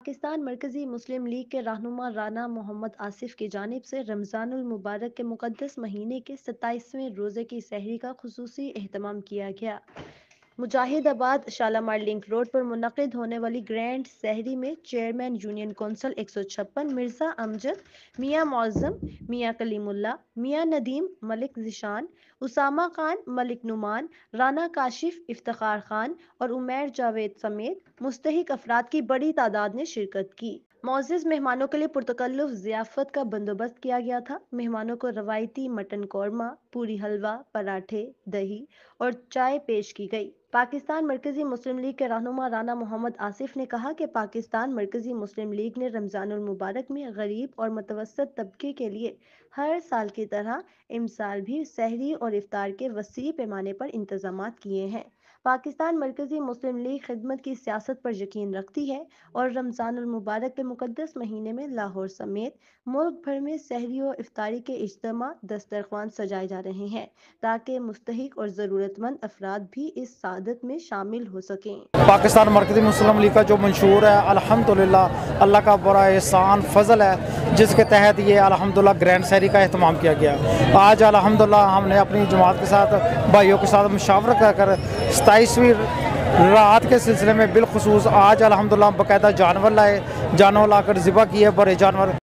पाकिस्तान मरकज़ी मुस्लिम लीग के रहनुमा राना मोहम्मद आसिफ की जानिब से रमज़ानुल मुबारक के मुक़द्दस महीने के 27वें रोज़े की सहरी का खुसूसी एहतमाम किया गया। मुजाहिदाबाद शालामार लिंक रोड पर मुनक़िद होने वाली ग्रैंड सहरी में chairman union council 156 Mirza Amjad, मियाँ मौज़म, मियाँ कलीमुल्लाह, मियाँ नदीम, मलिक ज़िशान, उसामा खान, मलिक नुमान, राना काशिफ, इफ्तिखार खान और उमैर जावेद समेत मुस्तहिक अफराद की बड़ी तादाद ने शिरकत की। मोअज़्ज़िज़ मेहमानों के लिए पुरतकल्लुफ़ ज़ियाफ़त का बंदोबस्त किया गया था। मेहमानों को रवायती मटन कौरमा, पूरी हलवा, पराठे, दही और चाय पेश की गई। पाकिस्तान मरकज़ी मुस्लिम लीग के रहनुमा राना मोहम्मद आसिफ ने कहा कि पाकिस्तान मरकज़ी मुस्लिम लीग ने रमज़ानुल मुबारक में गरीब और मुतवस्सित तबके के लिए हर साल की तरह इमसाल भी सहरी और इफ्तार के वसी पैमाने पर इंतज़ामात किए हैं। पाकिस्तान मरकज़ी मुस्लिम लीग खिदमत की सियासत पर यकीन रखती है और रमज़ानुल मुबारक के मुक़द्दस महीने में लाहौर समेत मुल्क भर में सहरी और इफ्तारी के इज्तिमा दस्तरख्वान सजाए जा रहे हैं ताकि मुस्तहिक और ज़रूरतमंद अफराद भी इस सादत में शामिल हो सकें। पाकिस्तान मरकज़ी मुस्लिम लीग का जो मंशूर है अल्हम्दुलिल्लाह अल्लाह का बड़ा एहसान फजल है, जिसके तहत ये अल्हम्दुलिल्लाह ग्रैंड सहरी का एहतमाम किया गया। आज अल्हम्दुलिल्लाह हमने अपनी जमात के साथ भाइयों के साथ मुशावरत कर 27वीं रात के सिलसिले में बिलखुसूस आज अल्हम्दुलिल्लाह बाकायदा जानवर लाए, जानवर लाकर ज़िबा किए, बड़े जानवर।